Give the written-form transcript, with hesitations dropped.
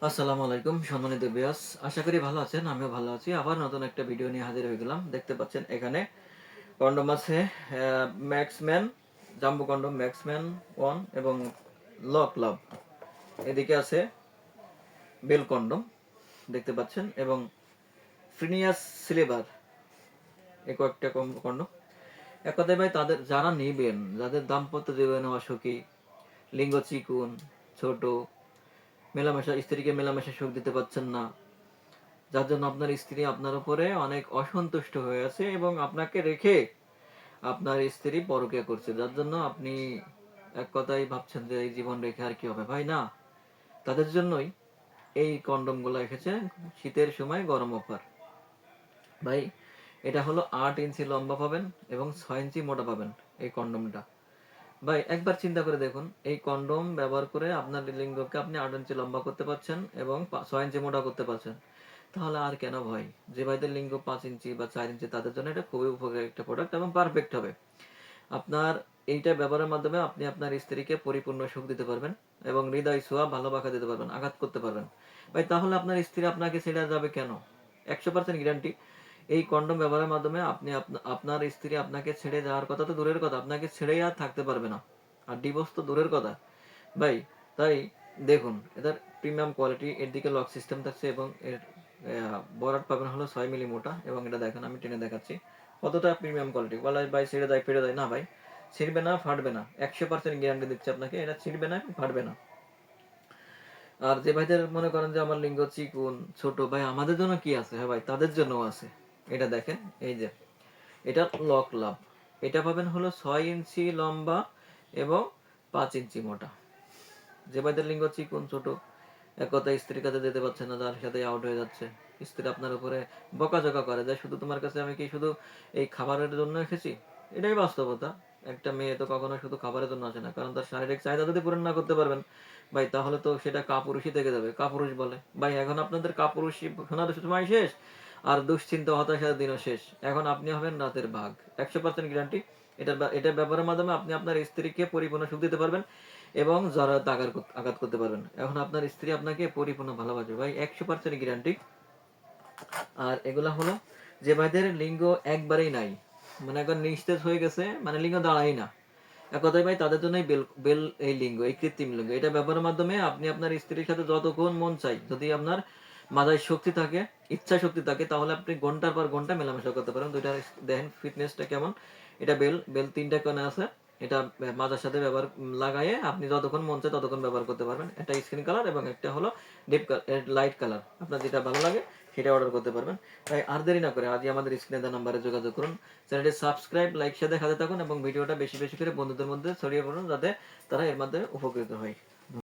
আসসালামু আলাইকুম সম্মানিত ভিউয়ার্স, আশা করি ভালো আছেন। আমিও ভালো আছি। আবার নতুন একটা ভিডিও নিয়ে হাজির হয়ে গেলাম। দেখতে পাচ্ছেন এখানে কন্ডম আছে, Maxman jumbo condom, Maxman one এবং লক লাভ। এদিকে আছে বেল কন্ডম দেখতে পাচ্ছেন, এবং ফ্রিনিয়াস সিলেভার, এ কয়েকটা কন্ডম। এক কথায় ভাই, তাদের যারা নিবেন, যাদের দাম্পত্য জীবনে অসুখী, লিঙ্গ চিকুন, ছোট, মেলামেশা, স্ত্রীকে মেলামেশা সুখ দিতে পারছেন না, যার জন্য আপনার স্ত্রী আপনার উপরে অনেক অসন্তুষ্ট হয়ে আছে এবং আপনাকে রেখে আপনার স্ত্রী পরকীয়া করছে, যার জন্য আপনি এক কথাই ভাবছেন যে এই জীবন রেখে আর কি হবে। ভাই না, তাদের জন্যই এই কন্ডম গুলো এসেছে শীতের সময় গরম অফার। ভাই, এটা হলো 8 ইঞ্চি লম্বা পাবেন এবং 6 ইঞ্চি মোটা পাবেন এই কন্ডমটা। ভাই একবার চিন্তা করে দেখুন, এই কন্ডম ব্যবহার করে আপনার লিঙ্গকে আপনি 8 ইঞ্চি লম্বা করতে পারছেন এবং 6 ইঞ্চি মোটা করতে পারছেন। তাহলে আর কেন ভয়? যে ভাইদের লিঙ্গ 5 ইঞ্চি বা 4 ইঞ্চি, তাদের জন্য এটা খুবই উপকারী একটা প্রোডাক্ট এবং পারফেক্ট হবে। আপনার এইটা ব্যবহারের মাধ্যমে আপনি আপনার স্ত্রীকে পরিপূর্ণ সুখ দিতে পারবেন এবং হৃদয় ছোঁয়া ভালোবাসা দিতে পারবেন, আঘাত করতে পারবেন। ভাই তাহলে আপনার স্ত্রী আপনাকে ছেড়ে যাবে কেন? 100% গ্যারান্টি। এই কন্ডম ব্যবহারের মাধ্যমে আপনি আপনার স্ত্রী আপনাকে ছেড়ে যাওয়ার কথা তো দূরের কথা, আপনাকে ছেড়েই আর থাকতে পারবে না। আর ডিভোর্স তো দূরের কথা ভাই। তাই দেখুন, এটার প্রিমিয়াম কোয়ালিটি, এর দিকে লক সিস্টেম থাকছে এবং এর বরাট পাবেন হলো 6 মিলি মোটা। এবং এটা দেখেন, আমি টেনে দেখাচ্ছি কতটা প্রিমিয়াম কোয়ালিটি। বলা ভাই ছিঁড়ে যায় ফেড়ে যায়, না ভাই, ছিঁড়বে না, ফাটবে না। 100% গ্যারান্টি দিচ্ছে আপনাকে, এটা ছিঁড়বে না, ফাটবে না। আর যে ভাইদের মনে করেন যে আমার লিঙ্গ চিকুন, ছোট, ভাই আমাদের জন্য কি আছে? হ্যাঁ ভাই, তাদের জন্য আছে। এটা দেখেন, এই যে এটা লক লাভ। এটা পাবেন হলো 6 ইঞ্চি লম্বা এবং 5 ইঞ্চি মোটা। যে ভাইদের লিঙ্গ চিকুন, ছোট, এক কথায় স্ত্রীর কাছে যেতে পারছে না, যার সাথে আউট হয়ে যাচ্ছে, স্ত্রী আপনার উপরে বকাঝকা করে যে শুধু তোমার কাছে আমি কি শুধু এই খাবারের জন্য এসেছি? এটাই বাস্তবতা। একটা মেয়ে তো কখনো শুধু খাবারের জন্য আসে না, কারণ তার শারীরিক চাহিদা যদি পূরণ না করতে পারবেন ভাই, তাহলে তো সেটা কাপুরুষই থেকে যাবে। কাপুরুষ বলে ভাই, এখন আপনাদের কাপুরুষই শোনার সময় শেষ, আর দুশ্চিন্তা হতাশার দিনও শেষ। এখন আপনি হবেন রাতের বাঘ। 100% গ্যারান্টি। এটা ব্যবহারের মাধ্যমে আপনি আপনার স্ত্রীকে পরিপূর্ণ সুখ দিতে পারবেন এবং যারা আঘাত করতে পারবেন। এখন আপনার স্ত্রী আপনাকে পরিপূর্ণ ভালোবাসবে ভাই, 100% গ্যারান্টি। আর এগুলা হলো যে ভাইদের লিঙ্গ একবারেই নাই, মানে একবার নিস্তেজ হয়ে গেছে, মানে লিঙ্গ দাঁড়াই না, এক কথায় ভাই, তাদের জন্য বেল বেল এই লিঙ্গ, এই কৃত্রিম লিঙ্গ, এটা ব্যবহারের মাধ্যমে আপনি আপনার স্ত্রীর সাথে যতক্ষণ মন চাই, যদি আপনার মাথায় শক্তি থাকে, ইচ্ছা শক্তি থাকে, তাহলে আপনি ঘন্টার পর ঘন্টা মেলামেশা করতে পারেন। দুইটা দেখেন ফিটনেসটা কেমন। এটা বেল বেল 3টা কোণে আছে। এটা মাথার সাথে ব্যবহার লাগাইয়ে আপনি যতক্ষণ মন চায় ততক্ষণ ব্যবহার করতে পারবেন। একটা স্কিন কালার এবং একটা হলো ডিপ লাইট কালার, আপনার যেটা ভালো লাগে সেটা অর্ডার করতে পারবেন। তাই আর দেরি না করে আজই আমাদের স্ক্রিনে দেওয়া নাম্বারে যোগাযোগ করুন। চ্যানেলটি সাবস্ক্রাইব, লাইক, সাথে খাতে থাকুন এবং ভিডিওটা বেশি বেশি করে বন্ধুদের মধ্যে ছড়িয়ে পড়ুন, যাতে তারা এর মাধ্যমে উপকৃত হয়।